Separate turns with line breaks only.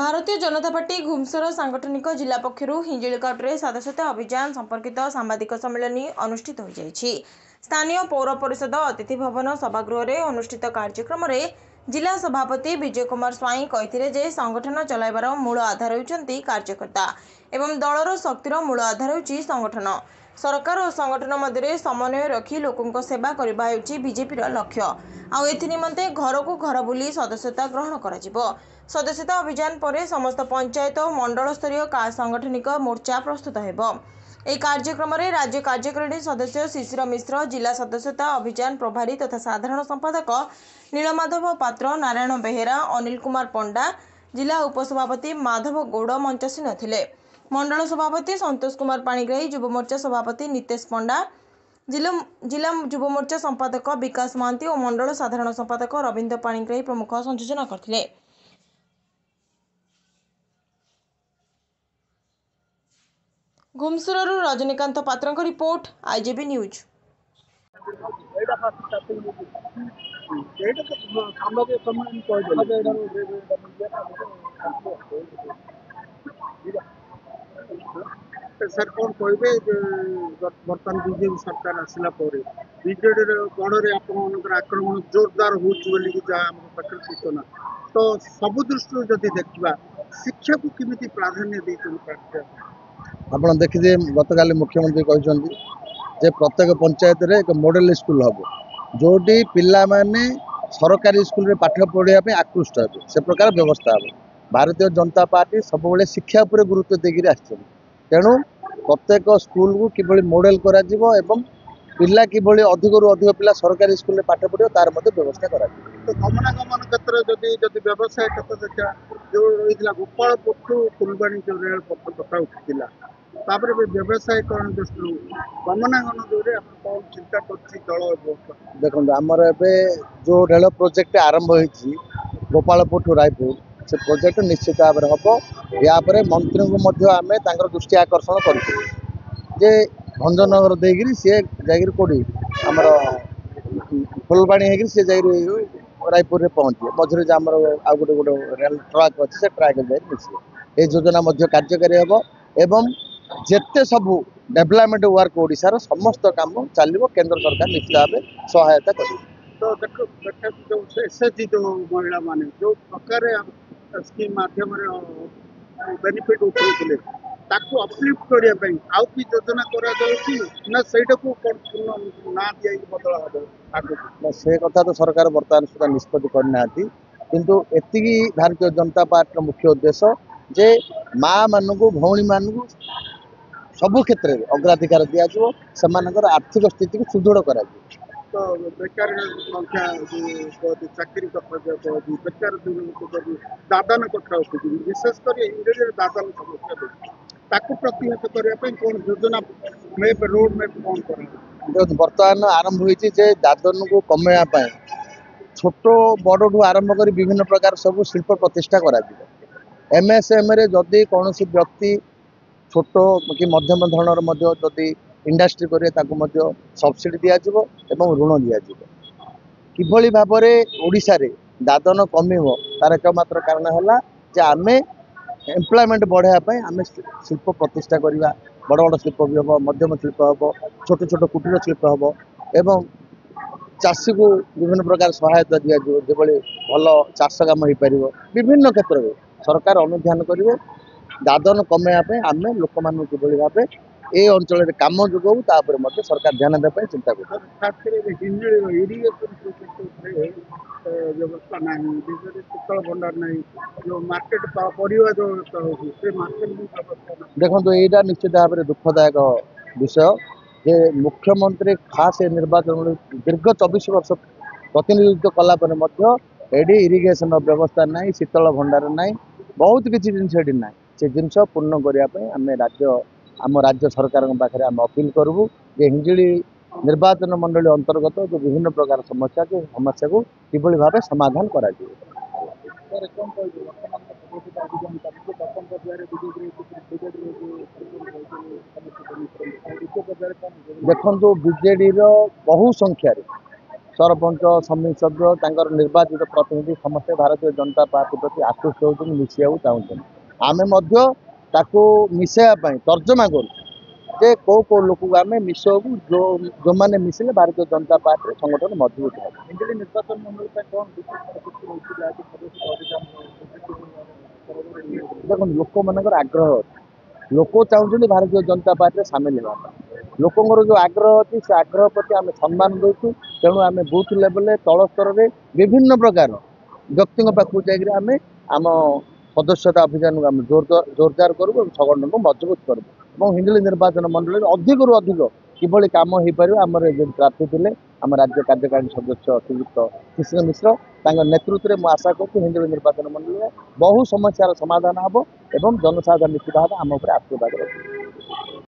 Bharatiya Janata party घुमसर सांगठनिक जिला पक्षर हिंजिकाटे सदस्यता अभियान संपर्कित सांबादिक सम्मेलन अनुष्ठित हो जाइछि। स्थानीय पौर परिषद अतिथि भवन सभागृह में अनुष्ठित कार्यक्रम में जिला सभापति विजय कुमार स्वाई कहते जे संगठन चलाइबार मूल आधार होती कार्यकर्ता एवं दलर शक्तिर मूल आधार होची संगठन। सरकार और संगठन मध्य समन्वय रखी लोकों सेवा करने बीजेपी लक्ष्य। आउ निमंते घर को घर बुली सदस्यता ग्रहण कर सदस्यता अभियान पर समस्त पंचायत और मंडल स्तरीय सांगठनिक मोर्चा प्रस्तुत हो। यह कार्यक्रम में राज्य कार्यकारिणी सदस्य शिशिर मिश्र, जिला सदस्यता अभियान प्रभारी तथा साधारण संपादक नीलमाधव पात्र, नारायण बेहेरा, अनिल कुमार पंडा, जिला उपसभापति माधव गौड़ मंचासीन थे। मंडल सभापति संतोष कुमार पाणिग्राही, युव मोर्चा सभापति नितेश पंडा, जिला युव मोर्चा संपादक विकास महांती और मंडल साधारण संपादक रविंद्र पाणिग्राही प्रमुख संयोजन करथिले। घुमसुरु रजनीकांत पात्र रिपोर्ट, आईजेबी न्यूज।
सर कौन कहे बर्तमान बीजेपी सरकार आसला बीजेडी गढ़ आक्रमण जोरदार होकर सूचना तो सब दृष्टि जदि देखा शिक्षा को किमिति प्राधान्य देते
आप देखिए गतकाली मुख्यमंत्री कहते जे प्रत्येक पंचायत रे एक मॉडल स्कूल हम जोटी पिला माने सरकारी स्कूल रे पाठ पढ़ाई आकृष्ट हे से प्रकार व्यवस्था हम। भारतीय जनता पार्टी सब शिक्षा पर गुरुत्व देकर तेणु प्रत्येक स्कूल को किभली मॉडल करा जीवो एवं पिला किभली अधिक रु अधिक पिला सरकारी स्कूल रे पाठ पढ़ियो तार मते व्यवस्था करा जीवो।
तो गमनागमन क्षेत्र जदि व्यवसाय क्षेत्र देखा जो रही गोपालपुर फुलबाणी जो रेल पथ कथा उठा तापर व्यवसायीकरण दृष्टि गमनागमन जो कौन चिंता कर
देखो आमर जो रेल प्रोजेक्ट आरंभ होती गोपालपुर टू रायपुर से प्रोजेक्ट निश्चित भाव में हम या मंत्री को आम दृष्टि आकर्षण करे भंजनगर देकर सी जाकर कौटी आमर फुलबाणी हो सी जा रायपुर में पहुँचे मझे आम आ गोटे गोटे रेल ट्रैक अच्छे से ट्रैक मिले ये योजना कार्यकारी हम एवं जेते सबू डेवलपमेंट वर्क ओडिशार समस्त काम चलो केंद्र सरकार निश्चित भाव सहायता कर।
तो देखो जो एसएचजी जो महिला माने जो प्रकार स्कीम माध्यम बेनिफिट उठाउथिले ताकू अपलिफ्ट करिया पई आउ की योजना करा जाउची ना सेटा को ना दिया बदला हो आगु
से कथा तो सरकार वर्तमान सुधा निष्पत्ति करना किंतु एतिकी भारतीय जनता पार्टी मुख्य उद्देश्य जे माँ मानू भौणी मानू सबु क्षेत्र में अग्राधिकार दिज्व से आर्थिक स्थिति को सुदृढ़ करा।
तो बेकार संख्या चाकरी कथा बेकार दादन कथा विशेषकर इंडिया दादन समस्या प्रतिहत करने कौन योजना मैप रोड मैप कौन कर
बर्तमान आरंभ होती दादन को कमेवाई छोट बड़ आरंभ कर विभिन्न प्रकार सब शिल्प प्रतिष्ठा करा एमएसएम जदि कौन व्यक्ति छोट कि मध्यम धरणर जदि इंडस्ट्री करे सब्सिडी दिज्व एवं ऋण दिज्व किभली भाव में ओडिशा रे दादन कमिव तार एकमात्र कारण है जे आम एम्प्लॉयमेंट बढ़ाई आम शिल्प प्रतिष्ठा करवा बड़ बड़ शिल्प भी हम मध्यम शिल्प हम छोट छोट कुटीर शिल्प हम एवं चाषी को विभिन्न प्रकार सहायता दिज्व जो भल चाष कम हो पार विभिन्न क्षेत्र में सरकार अनुध्यान करेंगे दादन कमेवाई आम लोक मान किभली भाव ए अंचल कम जोगाऊ सरकार ध्यान देवाई चिंता कर।
व्यवस्था ना शीतल भंडार ना जो मार्केट परिवा जो मार्केट
देखो यहाँ निश्चित भाव में दुखदायक विषय जे मुख्यमंत्री खास निर्वाचन दीर्घ 24 वर्ष प्रतिनिधित्व कलापर इरिगेशन व्यवस्था ना शीतल भंडार ना बहुत किसी जिन ना से जिन पूर्ण करने आम राज्य सरकार पाखे आम अपील करूँ जे हिंजिली निर्वाचन मंडली अंतर्गत जो विभिन्न प्रकार समस्या को किभली भाव समाधान करा। देखो बीजेडी बहु संख्यार सरपंच समिति सभ्य तांकर निर्वाचित प्रतिनिधि समस्त भारतीय जनता पार्टी प्रति आकृष्ट होती मिसैया चाहते आमे मध्य ताको मिसैया तर्जमा कर कौ कौ लोक आम मिसबू जो जो मैंने मिसिले भारतीय जनता पार्टी संगठन मजबूत है
हिंगोली निर्वाचन मंडल कौन
देखो लोक मान आग्रह अच्छी लोक चाहते भारतीय जनता पार्टी सामिल होगा लोकंर जो आग्रह अच्छी से आग्रह प्रति आम सम्मान दूसु तेणु आम बूथ लेवल तल स्तर में विभिन्न प्रकार व्यक्ति पाखक जाकर आम आम सदस्यता अभियान को आम जोरदार करूँ संगठन को मजबूत करूँ हिंगोली निर्वाचन मंडल अधिक रु अधिक किभली कम हो पार आम जो प्रार्थी थे आम राज्य कार्यकारिणी सदस्य श्रीयुक्त कृष्ण मिश्र नेतृत्व में आशा करूँ हिंगोली निर्वाचन मंडल में बहु समस्यार समाधान हम एवं जनसाधारण निश्चित भाव आम उपर आशीर्वाद रखिए।